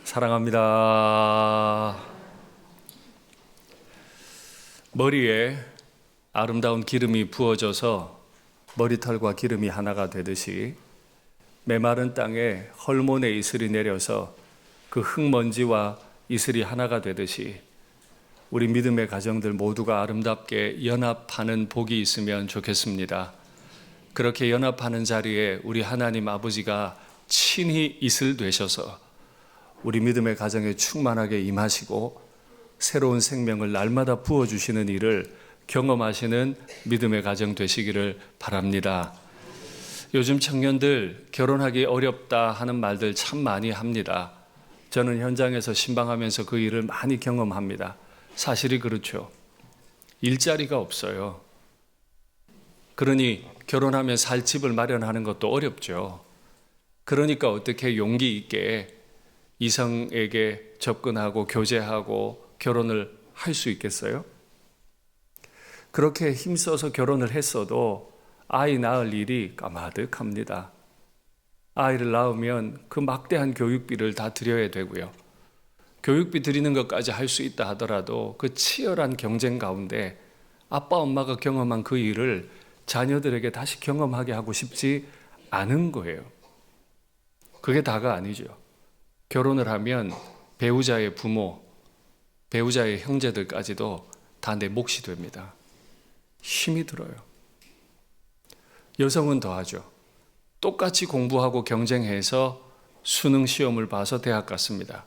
사랑합니다. 머리에 아름다운 기름이 부어져서 머리털과 기름이 하나가 되듯이 메마른 땅에 헐몬의 이슬이 내려서 그 흙먼지와 이슬이 하나가 되듯이 우리 믿음의 가정들 모두가 아름답게 연합하는 복이 있으면 좋겠습니다. 그렇게 연합하는 자리에 우리 하나님 아버지가 친히 이슬 되셔서 우리 믿음의 가정에 충만하게 임하시고 새로운 생명을 날마다 부어주시는 일을 경험하시는 믿음의 가정 되시기를 바랍니다. 요즘 청년들 결혼하기 어렵다 하는 말들 참 많이 합니다. 저는 현장에서 신방하면서 그 일을 많이 경험합니다. 사실이 그렇죠. 일자리가 없어요. 그러니 결혼하면 살 집을 마련하는 것도 어렵죠. 그러니까 어떻게 용기 있게 이성에게 접근하고 교제하고 결혼을 할 수 있겠어요? 그렇게 힘써서 결혼을 했어도 아이 낳을 일이 까마득합니다. 아이를 낳으면 그 막대한 교육비를 다 드려야 되고요. 교육비 드리는 것까지 할 수 있다 하더라도 그 치열한 경쟁 가운데 아빠 엄마가 경험한 그 일을 자녀들에게 다시 경험하게 하고 싶지 않은 거예요. 그게 다가 아니죠. 결혼을 하면 배우자의 부모, 배우자의 형제들까지도 다 내 몫이 됩니다. 힘이 들어요. 여성은 더하죠. 똑같이 공부하고 경쟁해서 수능 시험을 봐서 대학 갔습니다.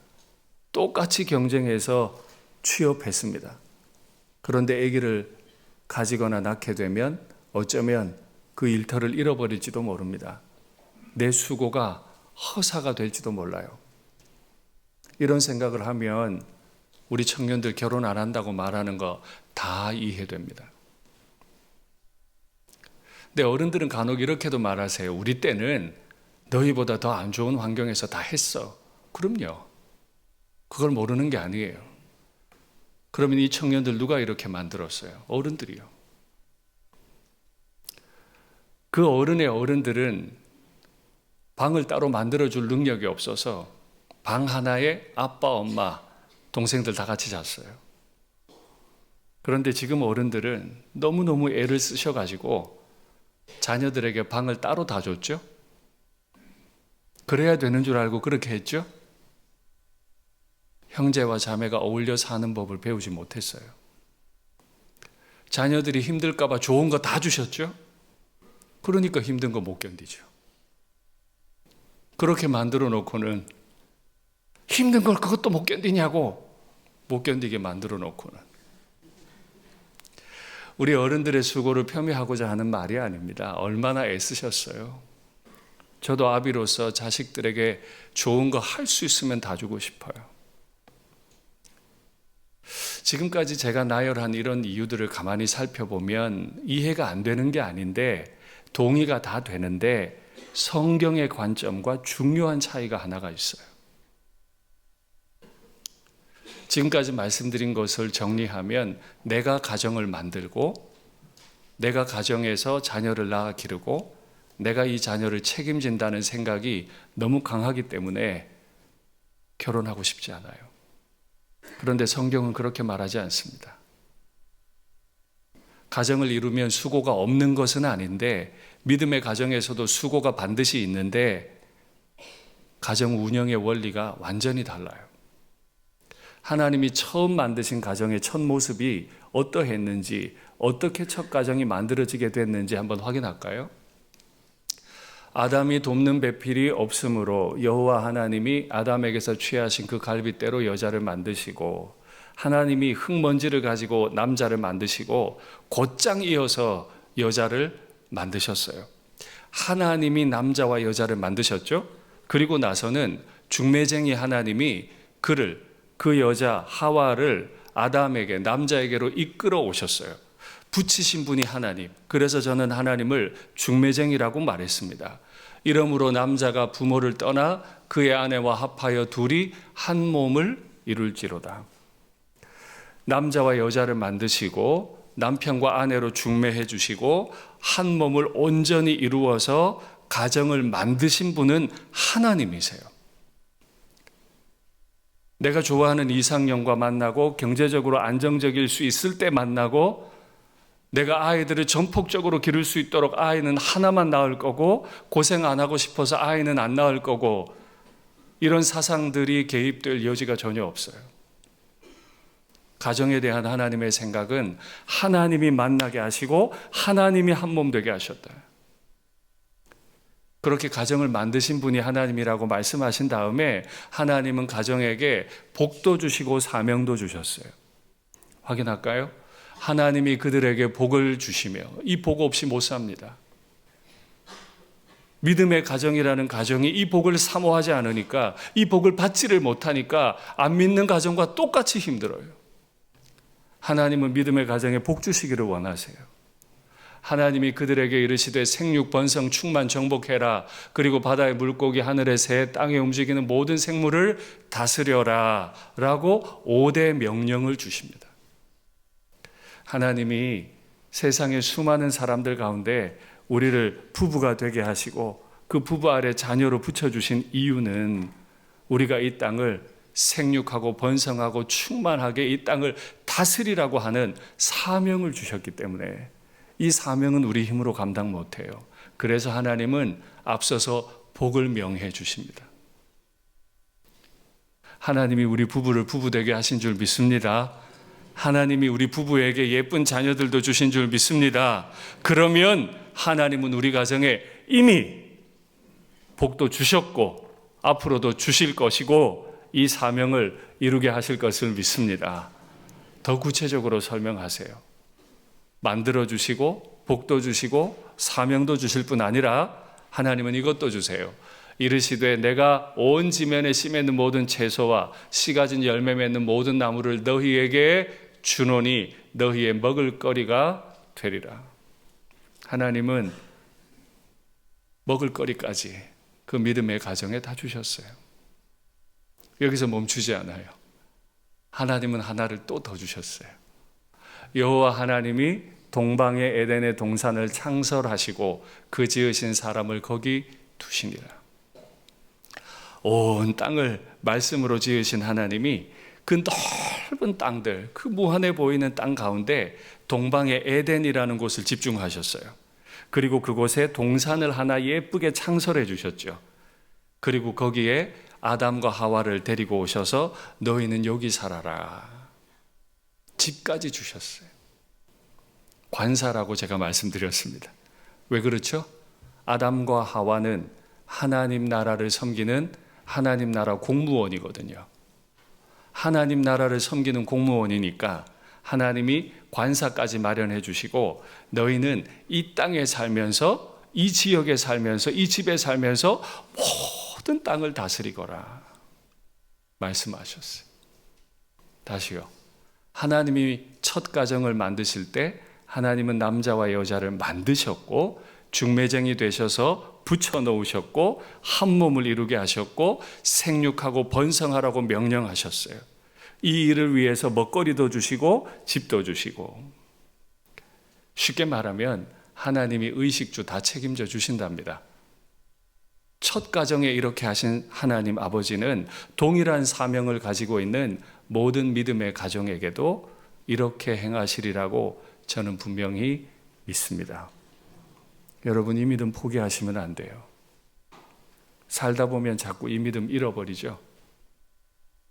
똑같이 경쟁해서 취업했습니다. 그런데 아기를 가지거나 낳게 되면 어쩌면 그 일터를 잃어버릴지도 모릅니다. 내 수고가 허사가 될지도 몰라요. 이런 생각을 하면 우리 청년들 결혼 안 한다고 말하는 거 다 이해됩니다. 근데 어른들은 간혹 이렇게도 말하세요. 우리 때는 너희보다 더 안 좋은 환경에서 다 했어. 그럼요. 그걸 모르는 게 아니에요. 그러면 이 청년들 누가 이렇게 만들었어요? 어른들이요. 그 어른의 어른들은 방을 따로 만들어줄 능력이 없어서 방 하나에 아빠, 엄마, 동생들 다 같이 잤어요. 그런데 지금 어른들은 너무너무 애를 쓰셔가지고 자녀들에게 방을 따로 다 줬죠? 그래야 되는 줄 알고 그렇게 했죠? 형제와 자매가 어울려 사는 법을 배우지 못했어요. 자녀들이 힘들까봐 좋은 거 다 주셨죠? 그러니까 힘든 거 못 견디죠. 그렇게 만들어 놓고는 힘든 걸 그것도 못 견디냐고 못 견디게 만들어 놓고는 우리 어른들의 수고를 폄훼하고자 하는 말이 아닙니다. 얼마나 애쓰셨어요. 저도 아비로서 자식들에게 좋은 거 할 수 있으면 다 주고 싶어요. 지금까지 제가 나열한 이런 이유들을 가만히 살펴보면 이해가 안 되는 게 아닌데 동의가 다 되는데 성경의 관점과 중요한 차이가 하나가 있어요. 지금까지 말씀드린 것을 정리하면 내가 가정을 만들고 내가 가정에서 자녀를 낳아 기르고 내가 이 자녀를 책임진다는 생각이 너무 강하기 때문에 결혼하고 싶지 않아요. 그런데 성경은 그렇게 말하지 않습니다. 가정을 이루면 수고가 없는 것은 아닌데 믿음의 가정에서도 수고가 반드시 있는데 가정 운영의 원리가 완전히 달라요. 하나님이 처음 만드신 가정의 첫 모습이 어떠했는지, 어떻게 첫 가정이 만들어지게 됐는지 한번 확인할까요? 아담이 돕는 배필이 없으므로 여호와 하나님이 아담에게서 취하신 그 갈빗대로 여자를 만드시고 하나님이 흙먼지를 가지고 남자를 만드시고 곧장 이어서 여자를 만드셨어요. 하나님이 남자와 여자를 만드셨죠? 그리고 나서는 중매쟁이 하나님이 그 여자 하와를 아담에게 남자에게로 이끌어 오셨어요. 붙이신 분이 하나님. 그래서 저는 하나님을 중매쟁이라고 말했습니다. 이러므로 남자가 부모를 떠나 그의 아내와 합하여 둘이 한 몸을 이룰지로다. 남자와 여자를 만드시고 남편과 아내로 중매해 주시고 한 몸을 온전히 이루어서 가정을 만드신 분은 하나님이세요. 내가 좋아하는 이상형과 만나고 경제적으로 안정적일 수 있을 때 만나고 내가 아이들을 전폭적으로 기를 수 있도록 아이는 하나만 낳을 거고 고생 안 하고 싶어서 아이는 안 낳을 거고 이런 사상들이 개입될 여지가 전혀 없어요. 가정에 대한 하나님의 생각은 하나님이 만나게 하시고 하나님이 한 몸 되게 하셨다. 그렇게 가정을 만드신 분이 하나님이라고 말씀하신 다음에 하나님은 가정에게 복도 주시고 사명도 주셨어요. 확인할까요? 하나님이 그들에게 복을 주시며 이 복 없이 못 삽니다. 믿음의 가정이라는 가정이 이 복을 사모하지 않으니까 이 복을 받지를 못하니까 안 믿는 가정과 똑같이 힘들어요. 하나님은 믿음의 가정에 복 주시기를 원하세요. 하나님이 그들에게 이르시되 생육 번성 충만 정복해라. 그리고 바다의 물고기 하늘의 새 땅에 움직이는 모든 생물을 다스려라 라고 5대 명령을 주십니다. 하나님이 세상의 수많은 사람들 가운데 우리를 부부가 되게 하시고 그 부부 아래 자녀로 붙여주신 이유는 우리가 이 땅을 생육하고 번성하고 충만하게 이 땅을 다스리라고 하는 사명을 주셨기 때문에 이 사명은 우리 힘으로 감당 못해요. 그래서 하나님은 앞서서 복을 명해 주십니다. 하나님이 우리 부부를 부부되게 하신 줄 믿습니다. 하나님이 우리 부부에게 예쁜 자녀들도 주신 줄 믿습니다. 그러면 하나님은 우리 가정에 이미 복도 주셨고 앞으로도 주실 것이고 이 사명을 이루게 하실 것을 믿습니다. 더 구체적으로 설명하세요. 만들어 주시고 복도 주시고 사명도 주실 뿐 아니라 하나님은 이것도 주세요. 이르시되 내가 온 지면에 씨 맺는 모든 채소와 씨 가진 열매 맺는 모든 나무를 너희에게 주노니 너희의 먹을 거리가 되리라. 하나님은 먹을 거리까지 그 믿음의 가정에 다 주셨어요. 여기서 멈추지 않아요. 하나님은 하나를 또 더 주셨어요. 여호와 하나님이 동방의 에덴의 동산을 창설하시고 그 지으신 사람을 거기 두시니라. 온 땅을 말씀으로 지으신 하나님이 그 넓은 땅들, 그 무한해 보이는 땅 가운데 동방의 에덴이라는 곳을 집중하셨어요. 그리고 그곳에 동산을 하나 예쁘게 창설해 주셨죠. 그리고 거기에 아담과 하와를 데리고 오셔서 너희는 여기 살아라. 집까지 주셨어요. 관사라고 제가 말씀드렸습니다. 왜 그렇죠? 아담과 하와는 하나님 나라를 섬기는 하나님 나라 공무원이거든요. 하나님 나라를 섬기는 공무원이니까 하나님이 관사까지 마련해 주시고 너희는 이 땅에 살면서 이 지역에 살면서 이 집에 살면서 모든 땅을 다스리거라 말씀하셨어요. 다시요. 하나님이 첫 가정을 만드실 때 하나님은 남자와 여자를 만드셨고 중매쟁이 되셔서 붙여놓으셨고 한 몸을 이루게 하셨고 생육하고 번성하라고 명령하셨어요. 이 일을 위해서 먹거리도 주시고 집도 주시고 쉽게 말하면 하나님이 의식주 다 책임져 주신답니다. 첫 가정에 이렇게 하신 하나님 아버지는 동일한 사명을 가지고 있는 모든 믿음의 가정에게도 이렇게 행하시리라고 저는 분명히 믿습니다. 여러분, 이 믿음 포기하시면 안 돼요. 살다 보면 자꾸 이 믿음 잃어버리죠.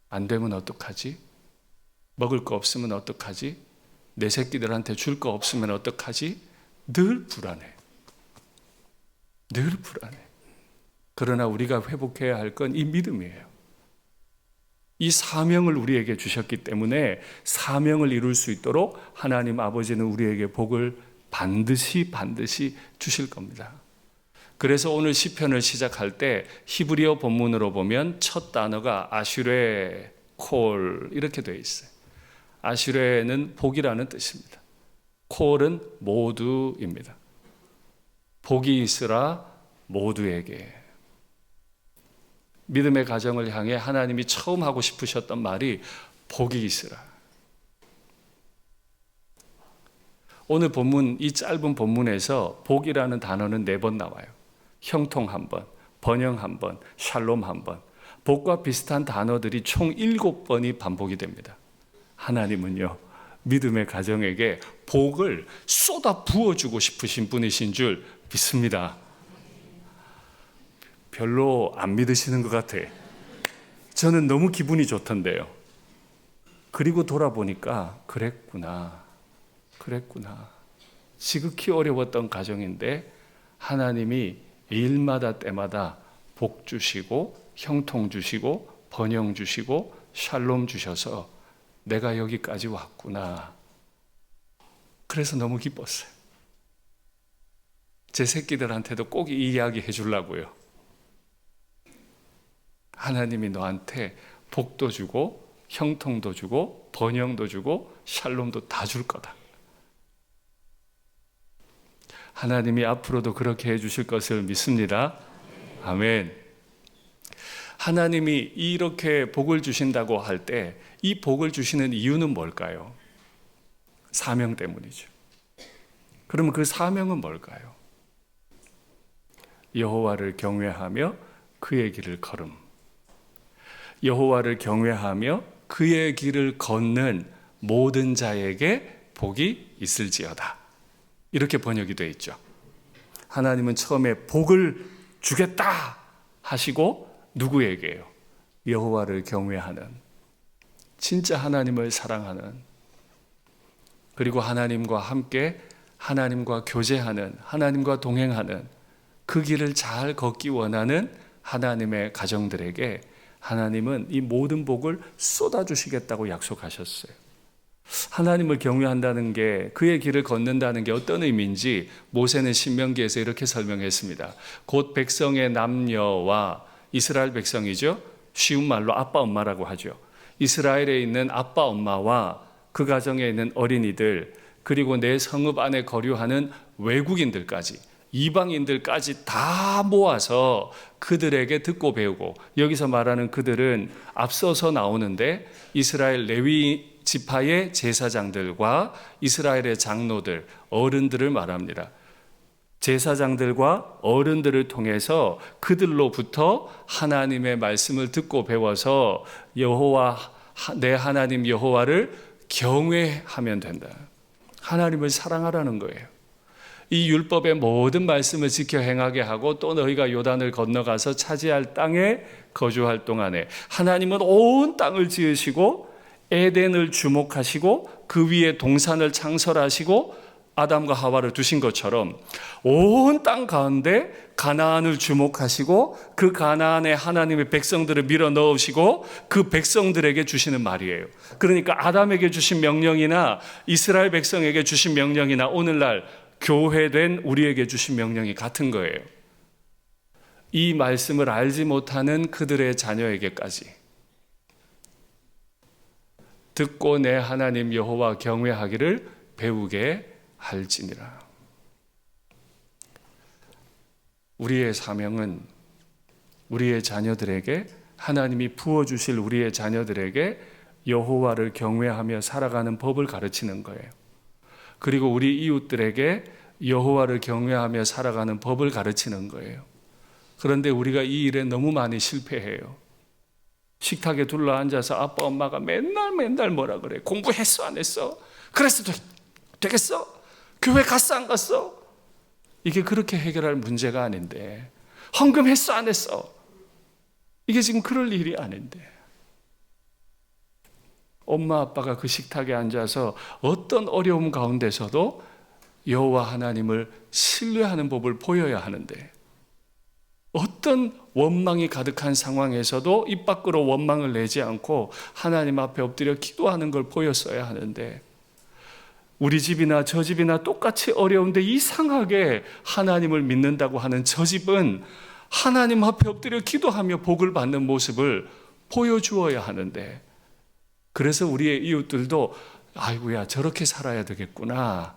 안 되면 어떡하지? 먹을 거 없으면 어떡하지? 내 새끼들한테 줄 거 없으면 어떡하지? 늘 불안해. 늘 불안해. 그러나 우리가 회복해야 할 건 이 믿음이에요. 이 사명을 우리에게 주셨기 때문에 사명을 이룰 수 있도록 하나님 아버지는 우리에게 복을 반드시 주실 겁니다. 그래서 오늘 시편을 시작할 때 히브리어 본문으로 보면 첫 단어가 아슈레 콜 이렇게 되어 있어요. 아슈레는 복이라는 뜻입니다. 콜은 모두입니다. 복이 있으라 모두에게. 믿음의 가정을 향해 하나님이 처음 하고 싶으셨던 말이 복이 있으라. 오늘 본문, 이 짧은 본문에서 복이라는 단어는 4번 나와요. 형통 1번, 번영 1번, 샬롬 1번. 복과 비슷한 단어들이 총 7번이 반복이 됩니다. 하나님은요, 믿음의 가정에게 복을 쏟아 부어주고 싶으신 분이신 줄 믿습니다. 별로 안 믿으시는 것 같아요. 저는 너무 기분이 좋던데요. 그리고 돌아보니까 그랬구나. 지극히 어려웠던 가정인데 하나님이 일마다 때마다 복 주시고 형통 주시고 번영 주시고 샬롬 주셔서 내가 여기까지 왔구나. 그래서 너무 기뻤어요. 제 새끼들한테도 꼭 이 이야기 해주려고요. 하나님이 너한테 복도 주고 형통도 주고 번영도 주고 샬롬도 다 줄 거다. 하나님이 앞으로도 그렇게 해주실 것을 믿습니다. 아멘. 하나님이 이렇게 복을 주신다고 할 때 이 복을 주시는 이유는 뭘까요? 사명 때문이죠. 그러면 그 사명은 뭘까요? 여호와를 경외하며 그의 길을 걸음. 여호와를 경외하며 그의 길을 걷는 모든 자에게 복이 있을지어다. 이렇게 번역이 되어 있죠. 하나님은 처음에 복을 주겠다 하시고 누구에게요? 여호와를 경외하는, 진짜 하나님을 사랑하는, 그리고 하나님과 함께 하나님과 교제하는, 하나님과 동행하는, 그 길을 잘 걷기 원하는 하나님의 가정들에게 하나님은 이 모든 복을 쏟아주시겠다고 약속하셨어요. 하나님을 경외한다는 게, 그의 길을 걷는다는 게 어떤 의미인지 모세는 신명기에서 이렇게 설명했습니다. 곧 백성의 남녀와, 이스라엘 백성이죠. 쉬운 말로 아빠 엄마라고 하죠. 이스라엘에 있는 아빠 엄마와 그 가정에 있는 어린이들, 그리고 내 성읍 안에 거류하는 외국인들까지, 이방인들까지 다 모아서 그들에게 듣고 배우고, 여기서 말하는 그들은 앞서서 나오는데 이스라엘 레위 지파의 제사장들과 이스라엘의 장로들, 어른들을 말합니다. 제사장들과 어른들을 통해서 그들로부터 하나님의 말씀을 듣고 배워서 여호와, 내 하나님 여호와를 경외하면 된다. 하나님을 사랑하라는 거예요. 이 율법의 모든 말씀을 지켜 행하게 하고, 또 너희가 요단을 건너가서 차지할 땅에 거주할 동안에 하나님은 온 땅을 지으시고 에덴을 주목하시고 그 위에 동산을 창설하시고 아담과 하와를 두신 것처럼 온 땅 가운데 가나안을 주목하시고 그 가나안에 하나님의 백성들을 밀어 넣으시고 그 백성들에게 주시는 말이에요. 그러니까 아담에게 주신 명령이나 이스라엘 백성에게 주신 명령이나 오늘날 교회된 우리에게 주신 명령이 같은 거예요. 이 말씀을 알지 못하는 그들의 자녀에게까지 듣고 내 하나님 여호와 경외하기를 배우게 할지니라. 우리의 사명은 우리의 자녀들에게, 하나님이 부어주실 우리의 자녀들에게 여호와를 경외하며 살아가는 법을 가르치는 거예요. 그리고 우리 이웃들에게 여호와를 경외하며 살아가는 법을 가르치는 거예요. 그런데 우리가 이 일에 너무 많이 실패해요. 식탁에 둘러앉아서 아빠 엄마가 맨날 뭐라 그래. 공부했어 안 했어? 그래서 되겠어? 교회 갔어 안 갔어? 이게 그렇게 해결할 문제가 아닌데, 헌금했어 안 했어? 이게 지금 그럴 일이 아닌데, 엄마 아빠가 그 식탁에 앉아서 어떤 어려움 가운데서도 여호와 하나님을 신뢰하는 법을 보여야 하는데, 어떤 원망이 가득한 상황에서도 입 밖으로 원망을 내지 않고 하나님 앞에 엎드려 기도하는 걸 보였어야 하는데, 우리 집이나 저 집이나 똑같이 어려운데 이상하게 하나님을 믿는다고 하는 저 집은 하나님 앞에 엎드려 기도하며 복을 받는 모습을 보여주어야 하는데, 그래서 우리의 이웃들도 아이고야 저렇게 살아야 되겠구나,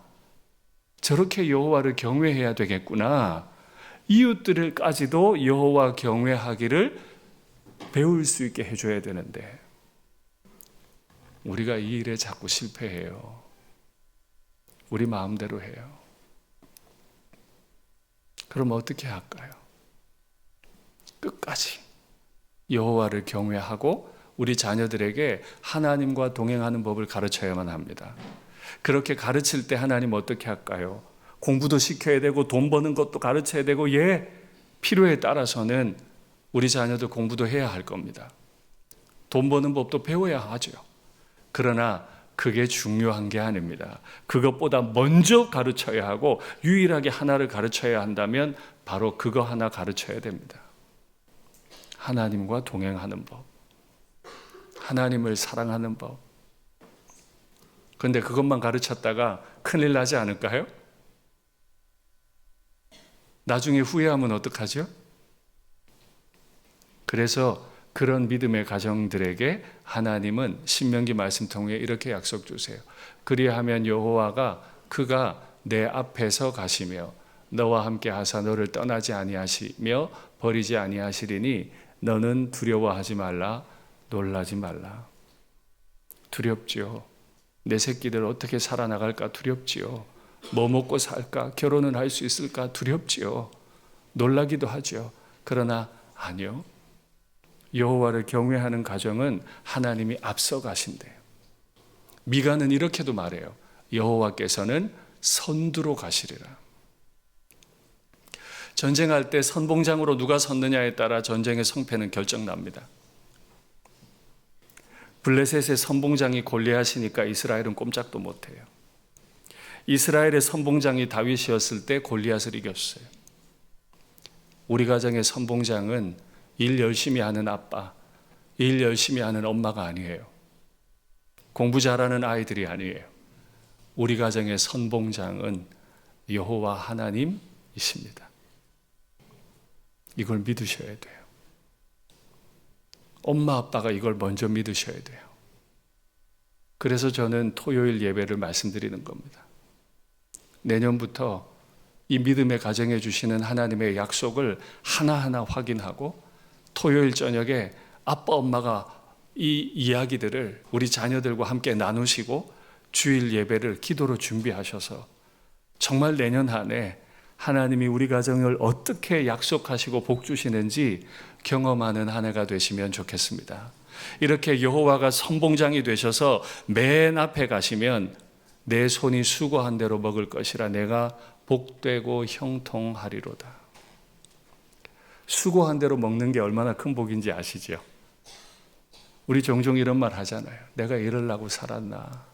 저렇게 여호와를 경외해야 되겠구나, 이웃들까지도 여호와 경외하기를 배울 수 있게 해줘야 되는데 우리가 이 일에 자꾸 실패해요. 우리 마음대로 해요. 그럼 어떻게 할까요? 끝까지 여호와를 경외하고 우리 자녀들에게 하나님과 동행하는 법을 가르쳐야만 합니다. 그렇게 가르칠 때 하나님 어떻게 할까요? 공부도 시켜야 되고 돈 버는 것도 가르쳐야 되고 필요에 따라서는 우리 자녀도 공부도 해야 할 겁니다. 돈 버는 법도 배워야 하죠. 그러나 그게 중요한 게 아닙니다. 그것보다 먼저 가르쳐야 하고 유일하게 하나를 가르쳐야 한다면 바로 그거 하나 가르쳐야 됩니다. 하나님과 동행하는 법, 하나님을 사랑하는 법. 그런데 그것만 가르쳤다가 큰일 나지 않을까요? 나중에 후회하면 어떡하죠? 그래서 그런 믿음의 가정들에게 하나님은 신명기 말씀 통해 이렇게 약속 주세요. 그리하면 여호와가 그가 내 앞에서 가시며 너와 함께 하사 너를 떠나지 아니하시며 버리지 아니하시리니 너는 두려워하지 말라, 놀라지 말라. 두렵지요. 내 새끼들 어떻게 살아나갈까 두렵지요. 뭐 먹고 살까, 결혼은 할 수 있을까 두렵지요. 놀라기도 하죠. 그러나 아니요. 여호와를 경외하는 가정은 하나님이 앞서 가신대요. 미가는 이렇게도 말해요. 여호와께서는 선두로 가시리라. 전쟁할 때 선봉장으로 누가 섰느냐에 따라 전쟁의 성패는 결정납니다. 블레셋의 선봉장이 골리앗이니까 이스라엘은 꼼짝도 못해요. 이스라엘의 선봉장이 다윗이었을 때 골리앗을 이겼어요. 우리 가정의 선봉장은 일 열심히 하는 아빠, 일 열심히 하는 엄마가 아니에요. 공부 잘하는 아이들이 아니에요. 우리 가정의 선봉장은 여호와 하나님이십니다. 이걸 믿으셔야 돼요. 엄마 아빠가 이걸 먼저 믿으셔야 돼요. 그래서 저는 토요일 예배를 말씀드리는 겁니다. 내년부터 이 믿음의 가정에 주시는 하나님의 약속을 하나하나 확인하고 토요일 저녁에 아빠 엄마가 이 이야기들을 우리 자녀들과 함께 나누시고 주일 예배를 기도로 준비하셔서 정말 내년 한 해 하나님이 우리 가정을 어떻게 약속하시고 복 주시는지 경험하는 한 해가 되시면 좋겠습니다. 이렇게 여호와가 선봉장이 되셔서 맨 앞에 가시면 내 손이 수고한 대로 먹을 것이라 내가 복되고 형통하리로다. 수고한 대로 먹는 게 얼마나 큰 복인지 아시죠? 우리 종종 이런 말 하잖아요. 내가 이러려고 살았나?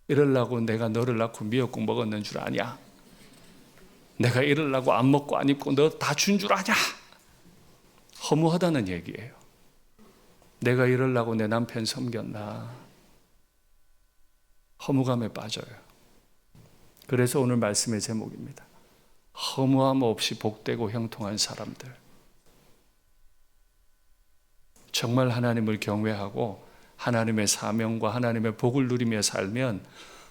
이러려고 내가 너를 낳고 미역국 먹었는 줄 아냐? 내가 이러려고 안 먹고 안 입고 너 다 준 줄 아냐? 허무하다는 얘기예요. 내가 이러려고 내 남편 섬겼나? 허무감에 빠져요. 그래서 오늘 말씀의 제목입니다. 허무함 없이 복되고 형통한 사람들. 정말 하나님을 경외하고 하나님의 사명과 하나님의 복을 누리며 살면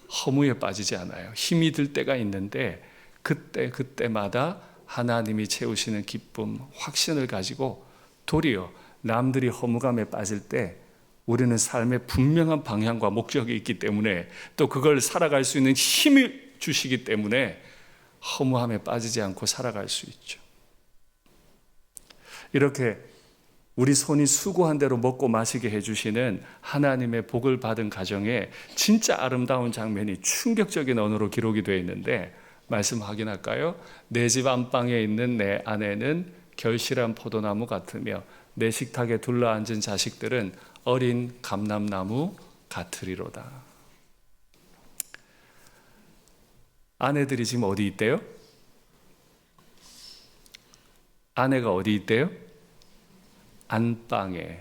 허무에 빠지지 않아요. 힘이 들 때가 있는데 그때마다 하나님이 채우시는 기쁨, 확신을 가지고 도리어 남들이 허무감에 빠질 때 우리는 삶의 분명한 방향과 목적이 있기 때문에 또 그걸 살아갈 수 있는 힘을 주시기 때문에 허무함에 빠지지 않고 살아갈 수 있죠. 이렇게 우리 손이 수고한 대로 먹고 마시게 해주시는 하나님의 복을 받은 가정에 진짜 아름다운 장면이 충격적인 언어로 기록이 되어 있는데 말씀 확인할까요? 내 집 안방에 있는 내 아내는 결실한 포도나무 같으며 내 식탁에 둘러앉은 자식들은 어린 감람나무 같으리로다. 아내들이 지금 어디 있대요? 아내가 어디 있대요? 안방에.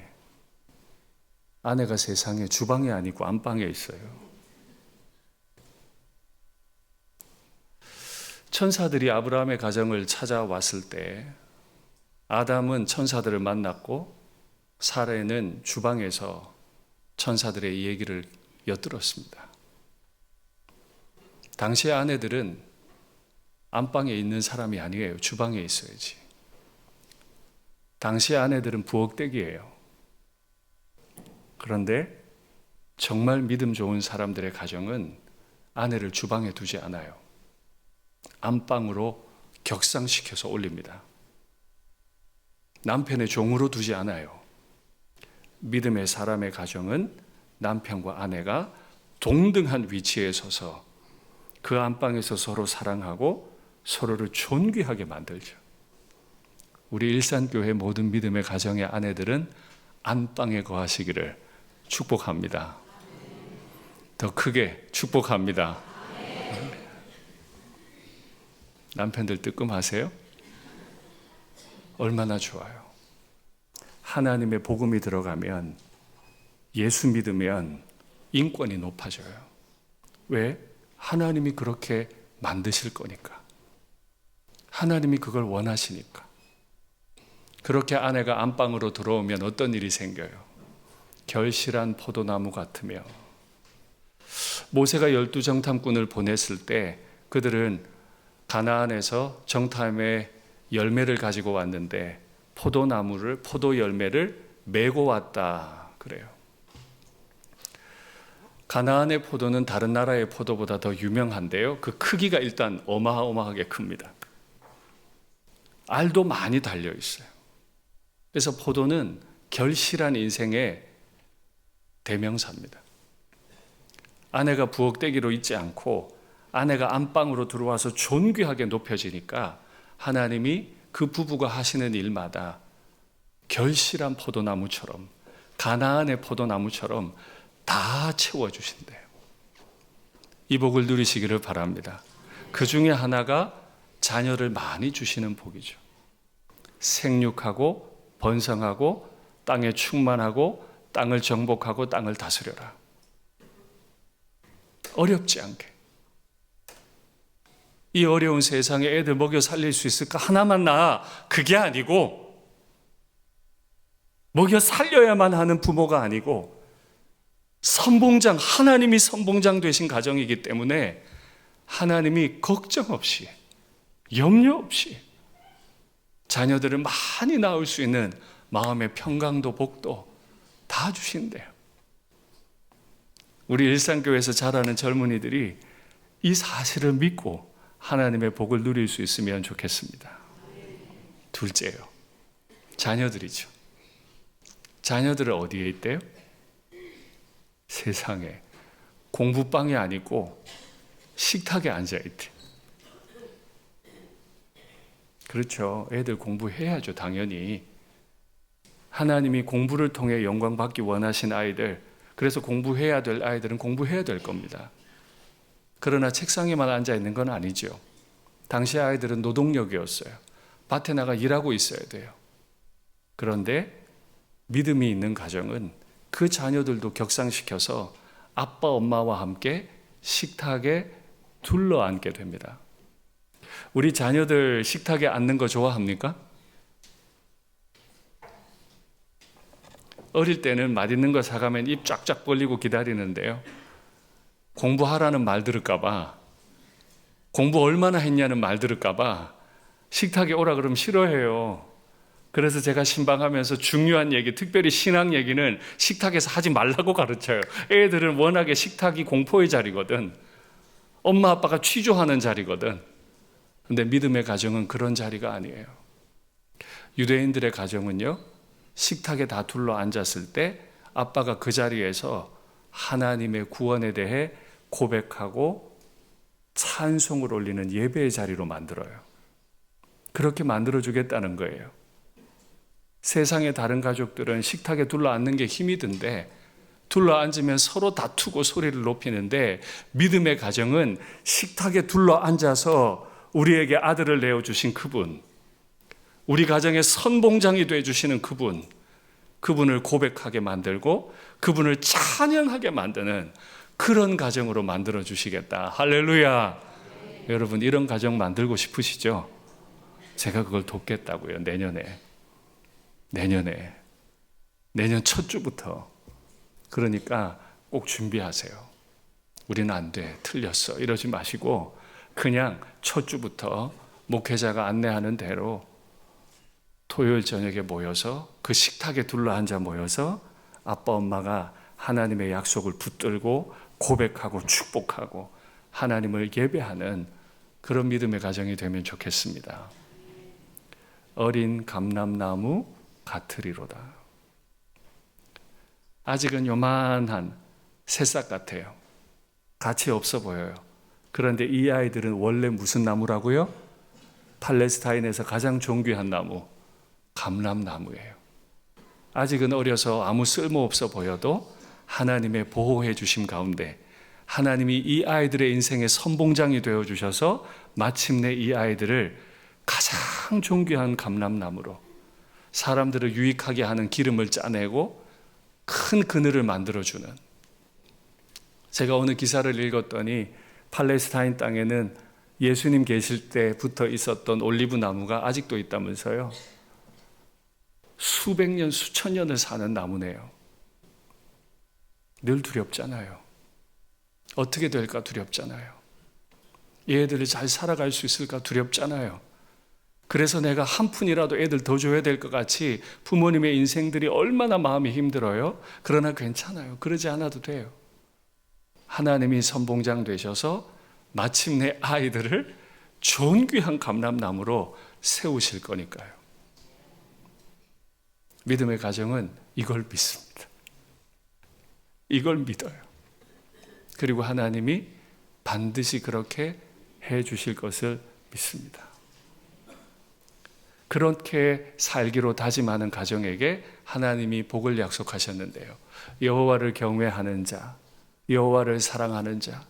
아내가 세상에 주방에 아니고 안방에 있어요. 천사들이 아브라함의 가정을 찾아왔을 때 아담은 천사들을 만났고 사라는 주방에서 천사들의 얘기를 엿들었습니다. 당시의 아내들은 안방에 있는 사람이 아니에요. 주방에 있어야지. 당시의 아내들은 부엌댁이에요. 그런데 정말 믿음 좋은 사람들의 가정은 아내를 주방에 두지 않아요. 안방으로 격상시켜서 올립니다. 남편의 종으로 두지 않아요. 믿음의 사람의 가정은 남편과 아내가 동등한 위치에 서서 그 안방에서 서로 사랑하고 서로를 존귀하게 만들죠. 우리 일산교회 모든 믿음의 가정의 아내들은 안방에 거하시기를 축복합니다. 더 크게 축복합니다. 남편들 뜨끔하세요? 얼마나 좋아요. 하나님의 복음이 들어가면, 예수 믿으면 인권이 높아져요. 왜? 하나님이 그렇게 만드실 거니까. 하나님이 그걸 원하시니까. 그렇게 아내가 안방으로 들어오면 어떤 일이 생겨요? 결실한 포도나무 같으며. 모세가 12정탐꾼을 보냈을 때 그들은 가나안에서 정탐의 열매를 가지고 왔는데 포도 열매를 메고 왔다 그래요. 가나안의 포도는 다른 나라의 포도보다 더 유명한데요. 그 크기가 일단 어마어마하게 큽니다. 알도 많이 달려 있어요. 그래서 포도는 결실한 인생의 대명사입니다. 아내가 부엌대기로 있지 않고 아내가 안방으로 들어와서 존귀하게 높여지니까 하나님이 그 부부가 하시는 일마다 결실한 포도나무처럼, 가나안의 포도나무처럼 다 채워주신대요. 이 복을 누리시기를 바랍니다. 그 중에 하나가 자녀를 많이 주시는 복이죠. 생육하고 번성하고 땅에 충만하고 땅을 정복하고 땅을 다스려라. 어렵지 않게. 이 어려운 세상에 애들 먹여 살릴 수 있을까? 하나만 낳아. 그게 아니고, 먹여 살려야만 하는 부모가 아니고, 선봉장, 하나님이 선봉장 되신 가정이기 때문에 하나님이 걱정 없이, 염려 없이 자녀들을 많이 낳을 수 있는 마음의 평강도 복도 다 주신대요. 우리 일산교회에서 자라는 젊은이들이 이 사실을 믿고 하나님의 복을 누릴 수 있으면 좋겠습니다. 둘째요, 자녀들이죠. 자녀들은 어디에 있대요? 세상에. 공부방이 아니고 식탁에 앉아있대. 그렇죠. 애들 공부해야죠, 당연히. 하나님이 공부를 통해 영광 받기 원하신 아이들, 그래서 공부해야 될 아이들은 공부해야 될 겁니다. 그러나 책상에만 앉아 있는 건 아니죠. 당시 아이들은 노동력이었어요. 밭에 나가 일하고 있어야 돼요. 그런데 믿음이 있는 가정은 그 자녀들도 격상시켜서 아빠, 엄마와 함께 식탁에 둘러앉게 됩니다. 우리 자녀들 식탁에 앉는 거 좋아합니까? 어릴 때는 맛있는 거 사가면 입 쫙쫙 벌리고 기다리는데요. 공부하라는 말 들을까봐, 공부 얼마나 했냐는 말 들을까봐 식탁에 오라 그러면 싫어해요. 그래서 제가 신방하면서 중요한 얘기, 특별히 신앙 얘기는 식탁에서 하지 말라고 가르쳐요. 애들은 워낙에 식탁이 공포의 자리거든. 엄마 아빠가 취조하는 자리거든. 근데 믿음의 가정은 그런 자리가 아니에요. 유대인들의 가정은요, 식탁에 다 둘러 앉았을 때 아빠가 그 자리에서 하나님의 구원에 대해 고백하고 찬송을 올리는 예배의 자리로 만들어요. 그렇게 만들어주겠다는 거예요. 세상의 다른 가족들은 식탁에 둘러 앉는 게 힘이 든데 둘러 앉으면 서로 다투고 소리를 높이는데, 믿음의 가정은 식탁에 둘러 앉아서 우리에게 아들을 내어주신 그분, 우리 가정의 선봉장이 되어주시는 그분을 고백하게 만들고 그분을 찬양하게 만드는 그런 가정으로 만들어 주시겠다. 할렐루야. 여러분, 이런 가정 만들고 싶으시죠? 제가 그걸 돕겠다고요. 내년 첫 주부터. 그러니까 꼭 준비하세요. 우리는 안 돼, 틀렸어, 이러지 마시고 그냥 첫 주부터 목회자가 안내하는 대로 토요일 저녁에 모여서 그 식탁에 둘러앉아 모여서 아빠 엄마가 하나님의 약속을 붙들고 고백하고 축복하고 하나님을 예배하는 그런 믿음의 가정이 되면 좋겠습니다. 어린 감람나무 같으리로다. 아직은 요만한 새싹 같아요. 가치 없어 보여요. 그런데 이 아이들은 원래 무슨 나무라고요? 팔레스타인에서 가장 존귀한 나무, 감람나무예요. 아직은 어려서 아무 쓸모없어 보여도 하나님의 보호해 주심 가운데 하나님이 이 아이들의 인생의 선봉장이 되어 주셔서 마침내 이 아이들을 가장 존귀한 감람나무로 사람들을 유익하게 하는 기름을 짜내고 큰 그늘을 만들어주는, 제가 어느 기사를 읽었더니 팔레스타인 땅에는 예수님 계실 때부터 있었던 올리브 나무가 아직도 있다면서요. 수백 년, 수천 년을 사는 나무네요. 늘 두렵잖아요. 어떻게 될까 두렵잖아요. 얘들을 잘 살아갈 수 있을까 두렵잖아요. 그래서 내가 한 푼이라도 애들 더 줘야 될 것 같이 부모님의 인생들이 얼마나 마음이 힘들어요. 그러나 괜찮아요. 그러지 않아도 돼요. 하나님이 선봉장 되셔서 마침내 아이들을 존귀한 감람나무로 세우실 거니까요. 믿음의 가정은 이걸 믿습니다. 이걸 믿어요. 그리고 하나님이 반드시 그렇게 해 주실 것을 믿습니다. 그렇게 살기로 다짐하는 가정에게 하나님이 복을 약속하셨는데요. 여호와를 경외하는 자, 여호와를 사랑하는 자,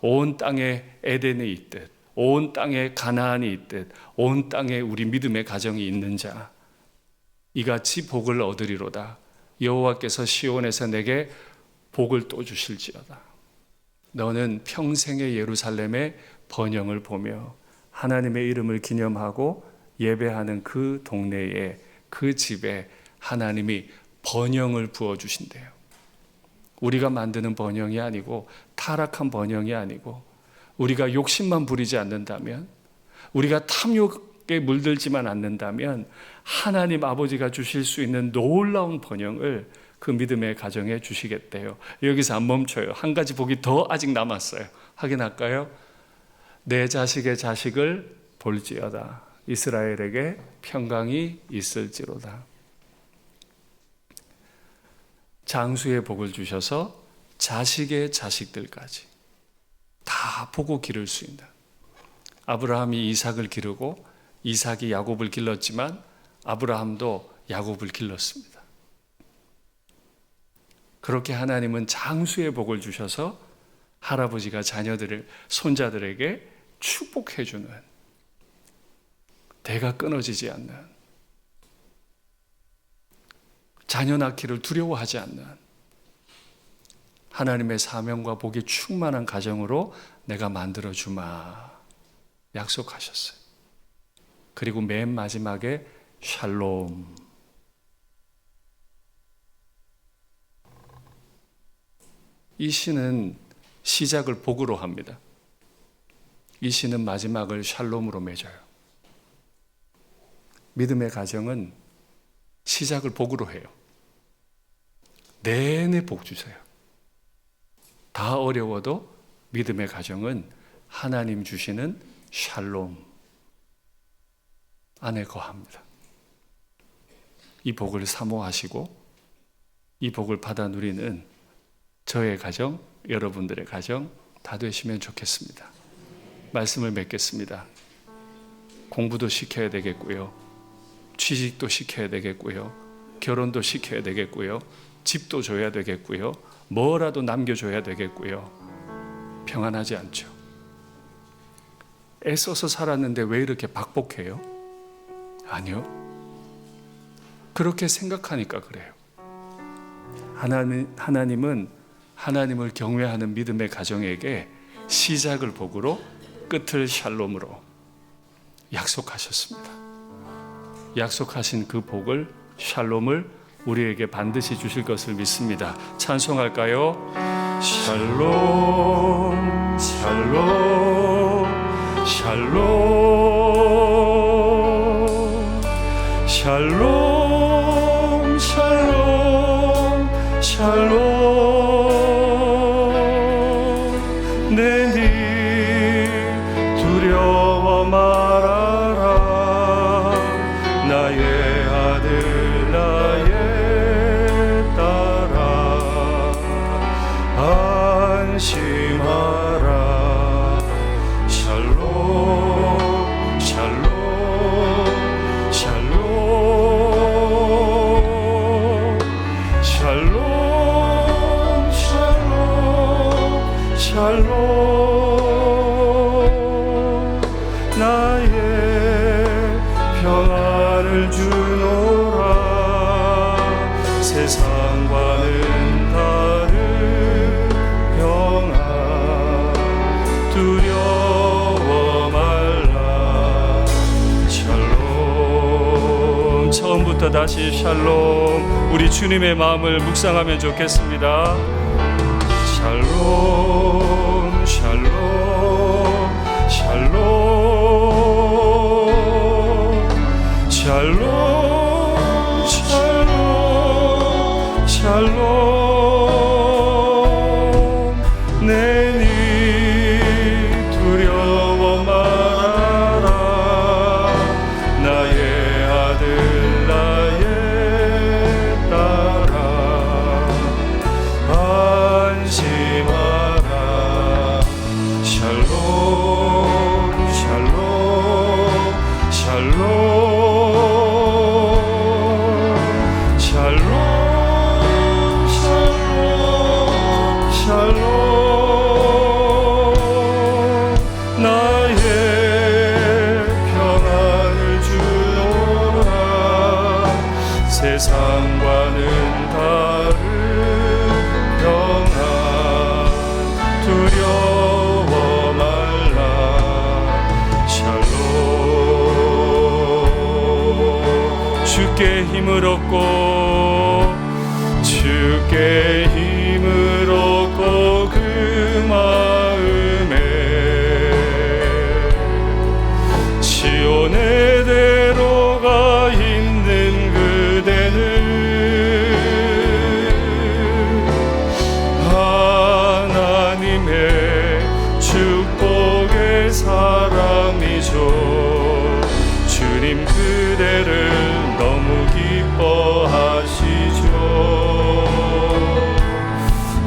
온 땅에 에덴이 있듯, 온 땅에 가나안이 있듯, 온 땅에 우리 믿음의 가정이 있는 자, 이같이 복을 얻으리로다. 여호와께서 시온에서 내게 복을 또 주실지어다. 너는 평생의 예루살렘의 번영을 보며 하나님의 이름을 기념하고 예배하는 그 동네에, 그 집에 하나님이 번영을 부어주신대요. 우리가 만드는 번영이 아니고, 타락한 번영이 아니고, 우리가 욕심만 부리지 않는다면, 우리가 탐욕에 물들지만 않는다면 하나님 아버지가 주실 수 있는 놀라운 번영을 그 믿음의 가정에 주시겠대요. 여기서 안 멈춰요. 한 가지 복이 더 아직 남았어요. 확인할까요? 내 자식의 자식을 볼지어다. 이스라엘에게 평강이 있을지로다. 장수의 복을 주셔서 자식의 자식들까지 다 보고 기를 수 있는, 아브라함이 이삭을 기르고 이삭이 야곱을 길렀지만 아브라함도 야곱을 길렀습니다. 그렇게 하나님은 장수의 복을 주셔서 할아버지가 자녀들을, 손자들에게 축복해 주는, 대가 끊어지지 않는, 자녀 낳기를 두려워하지 않는 하나님의 사명과 복이 충만한 가정으로 내가 만들어 주마 약속하셨어요. 그리고 맨 마지막에 샬롬. 이 시는 시작을 복으로 합니다. 이 시는 마지막을 샬롬으로 맺어요. 믿음의 가정은 시작을 복으로 해요. 내내 복 주세요. 다 어려워도 믿음의 가정은 하나님 주시는 샬롬 안에 거합니다. 이 복을 사모하시고 이 복을 받아 누리는 저의 가정, 여러분들의 가정 다 되시면 좋겠습니다. 말씀을 맺겠습니다. 공부도 시켜야 되겠고요. 취직도 시켜야 되겠고요. 결혼도 시켜야 되겠고요. 집도 줘야 되겠고요. 뭐라도 남겨줘야 되겠고요. 평안하지 않죠. 애써서 살았는데 왜 이렇게 박복해요? 아니요. 그렇게 생각하니까 그래요. 하나님은 하나님을 경외하는 믿음의 가정에게 시작을 복으로, 끝을 샬롬으로 약속하셨습니다. 약속하신 그 복을, 샬롬을 우리에게 반드시 주실 것을 믿습니다. 찬송할까요? 샬롬 샬롬 샬롬 샬롬 샬롬 샬롬 내니 두려워 말아라 세상과는 다른 평안 두려워 말라. 샬롬. 처음부터 다시 샬롬. 우리 주님의 마음을 묵상하면 좋겠습니다. 샬롬 샬롬 샬롬 샬롬 샬롬 샬롬. 내니 두려워 말아라. 나의 아들 나의 딸아 안심하라. 샬롬 샬롬 샬롬 샬롬 샬롬 샬롬. 나의 평안을 주노라. 세상과는 다른 평안 두려워 말라. 샬롬. 주께 힘을 얻고 주께 힘을 얻고 그 마음에 시온의 대로가 있는 그대는 하나님의 축복의 사람이죠. 주님 그대를 너무 기뻐하시죠.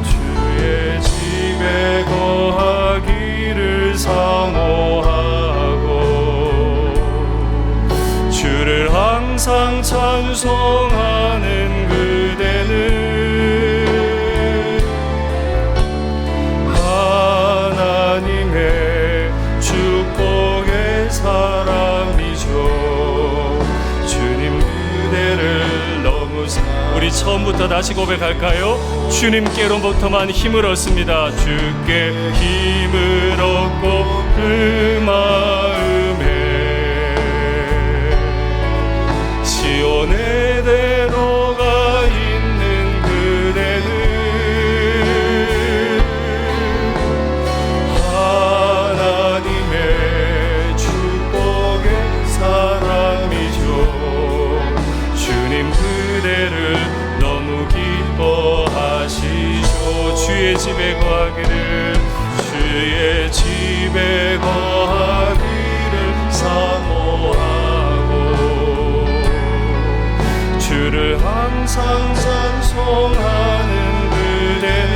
주의 집에 거하기를 사모하고 주를 항상 찬송하는 그대는 하나님의 축복의 사람이죠. 주님 그대를 너무 우리 처음부터 다시 고백할까요? 주님께로부터만 힘을 얻습니다. 주께 힘을 얻고 그 마음에 시온의 대로가 있는 그대는 하나님의 축복의 사람이죠. 주님 그대를 너무 기뻐하시죠. 주의 집에 거하기를 주의 집에 거하기를 사모하고 주를 항상 찬송하는 그대는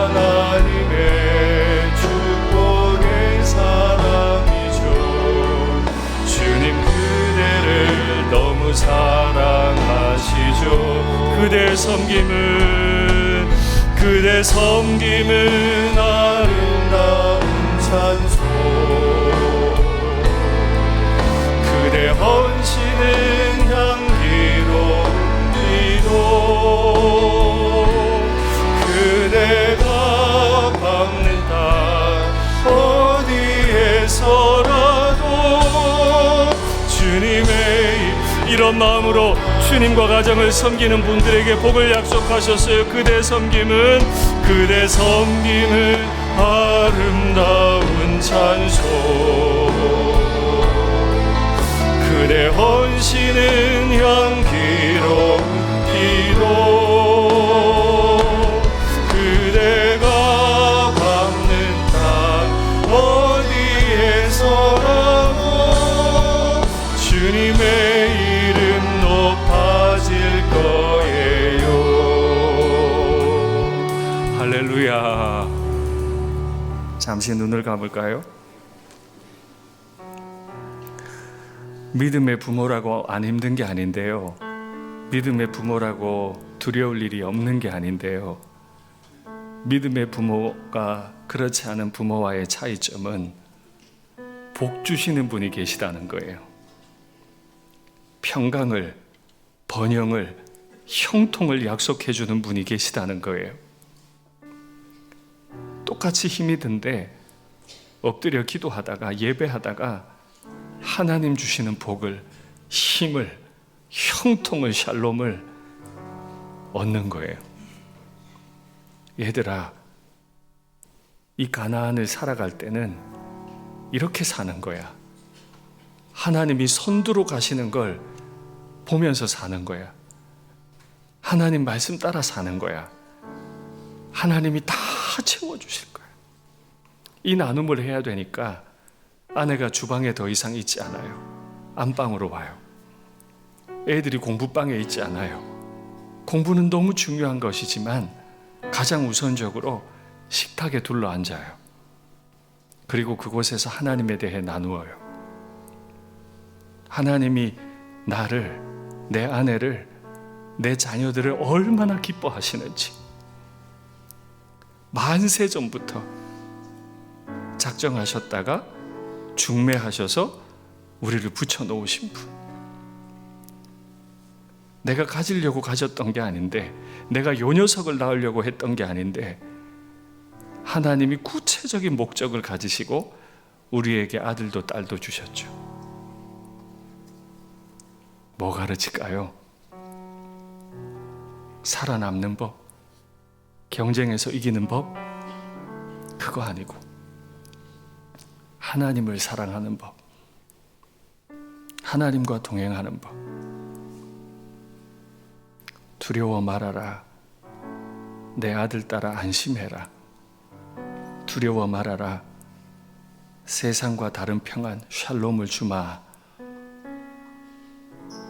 하나님의 축복의 사람이죠. 주님 그대를 너무 사랑하시죠. 그대 섬김은 아름다운 찬송. 그대 헌신은 향기로운 기도. 그대가 밟는 땅 어디에서라도 주님의 이런 마음으로 주님과 가정을 섬기는 분들에게 복을 약속하셨어요. 그대 섬김은 아름다운 찬송. 그대 헌신은 향기로운 기도. 그대가 밟는 땅 어디에서라도 주님의 이름 높아질 거예요. 할렐루야. 잠시 눈을 감을까요? 믿음의 부모라고 안 힘든 게 아닌데요. 믿음의 부모라고 두려울 일이 없는 게 아닌데요. 믿음의 부모가 그렇지 않은 부모와의 차이점은 복 주시는 분이 계시다는 거예요. 평강을, 번영을, 형통을 약속해 주는 분이 계시다는 거예요. 똑같이 힘이 든데 엎드려 기도하다가 예배하다가 하나님 주시는 복을, 힘을, 형통을, 샬롬을 얻는 거예요. 얘들아, 이 가나안을 살아갈 때는 이렇게 사는 거야. 하나님이 선두로 가시는 걸 보면서 사는 거야. 하나님 말씀 따라 사는 거야. 하나님이 다 채워주실 거야. 이 나눔을 해야 되니까 아내가 주방에 더 이상 있지 않아요. 안방으로 와요. 애들이 공부방에 있지 않아요. 공부는 너무 중요한 것이지만 가장 우선적으로 식탁에 둘러앉아요. 그리고 그곳에서 하나님에 대해 나누어요. 하나님이 나를, 내 아내를, 내 자녀들을 얼마나 기뻐하시는지 만세 전부터 작정하셨다가 중매하셔서 우리를 붙여놓으신 분. 내가 가지려고 가졌던 게 아닌데, 내가 요 녀석을 낳으려고 했던 게 아닌데, 하나님이 구체적인 목적을 가지시고 우리에게 아들도 딸도 주셨죠. 뭐 가르칠까요? 살아남는 법, 경쟁에서 이기는 법? 그거 아니고 하나님을 사랑하는 법, 하나님과 동행하는 법. 두려워 말아라. 내 아들 딸아 안심해라. 두려워 말아라. 세상과 다른 평안, 샬롬을 주마.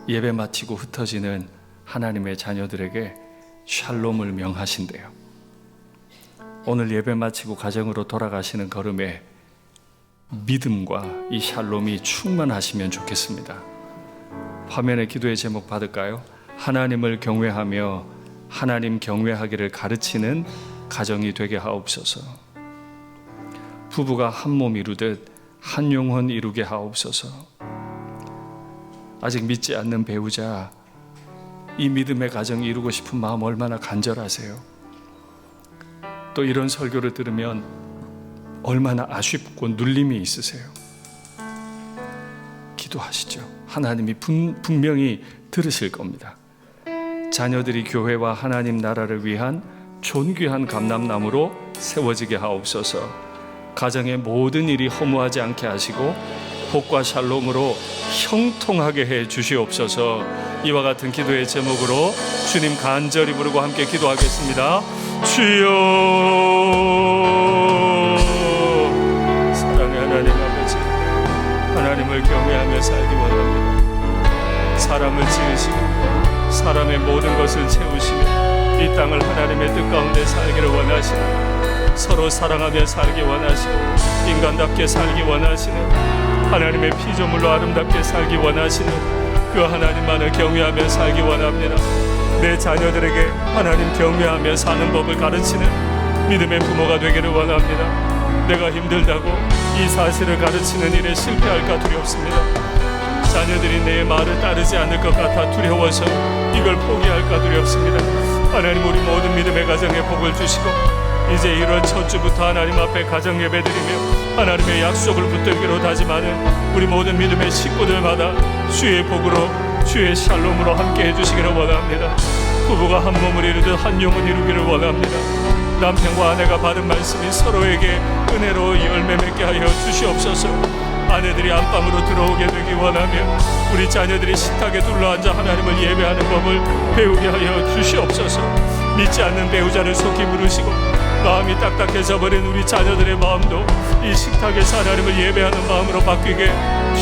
예배 마치고 흩어지는 하나님의 자녀들에게 샬롬을 명하신대요. 오늘 예배 마치고 가정으로 돌아가시는 걸음에 믿음과 이 샬롬이 충만하시면 좋겠습니다. 화면에 기도의 제목 받을까요? 하나님을 경외하며 하나님 경외하기를 가르치는 가정이 되게 하옵소서. 부부가 한 몸 이루듯 한 영혼 이루게 하옵소서. 아직 믿지 않는 배우자, 이 믿음의 가정 이루고 싶은 마음 얼마나 간절하세요? 또 이런 설교를 들으면 얼마나 아쉽고 눌림이 있으세요? 기도하시죠. 하나님이 분명히 들으실 겁니다. 자녀들이 교회와 하나님 나라를 위한 존귀한 감람나무로 세워지게 하옵소서. 가정의 모든 일이 허무하지 않게 하시고 복과 샬롬으로 형통하게 해 주시옵소서. 이와 같은 기도의 제목으로 주님 간절히 부르고 함께 기도하겠습니다. 주여, 사랑의 하나님 아버지, 하나님을 경외하며 살기 원합니다. 사람을 지으시고 사람의 모든 것을 채우시며 이 땅을 하나님의 뜻 가운데 살기를 원하시는, 서로 사랑하며 살기 원하시고 인간답게 살기 원하시는, 하나님의 피조물로 아름답게 살기 원하시는 그 하나님만을 경외하며 살기 원합니다. 내 자녀들에게 하나님 경외하며 사는 법을 가르치는 믿음의 부모가 되기를 원합니다. 내가 힘들다고 이 사실을 가르치는 일에 실패할까 두렵습니다. 자녀들이 내 말을 따르지 않을 것 같아 두려워서 이걸 포기할까 두렵습니다. 하나님, 우리 모든 믿음의 가정에 복을 주시고 이제 1월 첫 주부터 하나님 앞에 가정 예배드리며 하나님의 약속을 붙들기로 다짐하는 우리 모든 믿음의 식구들마다 주의 복으로, 주의 샬롬으로 함께 해주시기를 원합니다. 부부가 한 몸을 이루듯 한 영혼 이루기를 원합니다. 남편과 아내가 받은 말씀이 서로에게 은혜로 열매 맺게 하여 주시옵소서. 아내들이 안방으로 들어오게 되기 원하며 우리 자녀들이 식탁에 둘러앉아 하나님을 예배하는 법을 배우게 하여 주시옵소서. 믿지 않는 배우자를 속히 부르시고 마음이 딱딱해져 버린 우리 자녀들의 마음도 이 식탁에서 하나님을 예배하는 마음으로 바뀌게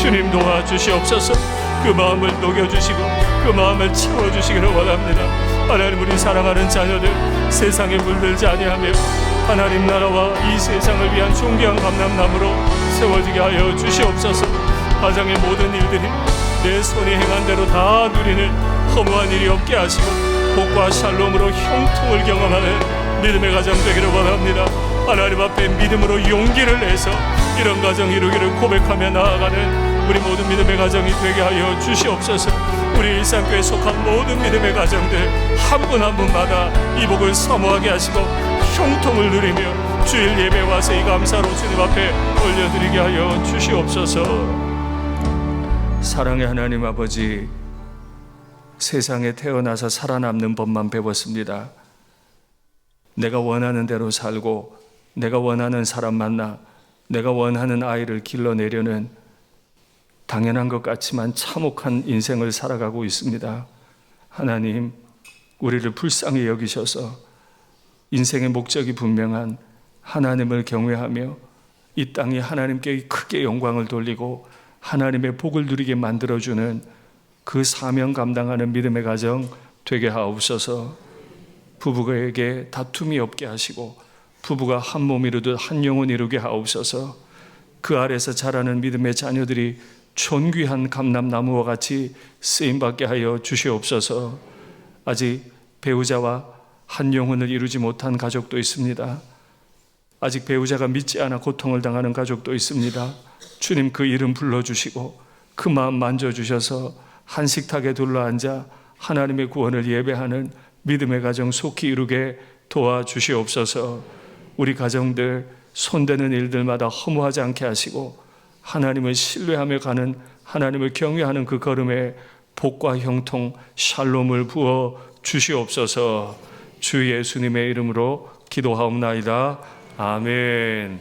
주님 도와주시옵소서. 그 마음을 녹여주시고 그 마음을 채워주시기를 원합니다. 하나님, 우리 사랑하는 자녀들 세상에 물들지 아니하며 하나님 나라와 이 세상을 위한 존귀한 감람나무로 세워지게 하여 주시옵소서. 가정의 모든 일들이 내 손이 행한 대로 다 누리는 허무한 일이 없게 하시고 복과 샬롬으로 형통을 경험하는 믿음의 가정 되기를 원합니다. 하나님 앞에 믿음으로 용기를 내서 이런 가정 이루기를 고백하며 나아가는 우리 모든 믿음의 가정이 되게 하여 주시옵소서. 우리 일상교회에 속한 모든 믿음의 가정들 한 분 한 분마다 이 복을 사모하게 하시고 형통을 누리며 주일 예배 와서 이 감사로 주님 앞에 올려드리게 하여 주시옵소서. 사랑의 하나님 아버지, 세상에 태어나서 살아남는 법만 배웠습니다. 내가 원하는 대로 살고 내가 원하는 사람 만나 내가 원하는 아이를 길러내려는 당연한 것 같지만 참혹한 인생을 살아가고 있습니다. 하나님, 우리를 불쌍히 여기셔서 인생의 목적이 분명한 하나님을 경외하며 이 땅이 하나님께 크게 영광을 돌리고 하나님의 복을 누리게 만들어주는 그 사명 감당하는 믿음의 가정 되게 하옵소서. 부부에게 다툼이 없게 하시고 부부가 한 몸 이루듯 한 영혼 이루게 하옵소서. 그 아래서 자라는 믿음의 자녀들이 존귀한 감람나무와 같이 쓰임받게 하여 주시옵소서. 아직 배우자와 한 영혼을 이루지 못한 가족도 있습니다. 아직 배우자가 믿지 않아 고통을 당하는 가족도 있습니다. 주님, 그 이름 불러주시고 그 마음 만져주셔서 한 식탁에 둘러앉아 하나님의 구원을 예배하는 믿음의 가정 속히 이루게 도와주시옵소서. 우리 가정들 손대는 일들마다 허무하지 않게 하시고 하나님을 신뢰하며 가는, 하나님을 경외하는 그 걸음에 복과 형통, 샬롬을 부어 주시옵소서. 주 예수님의 이름으로 기도하옵나이다. 아멘.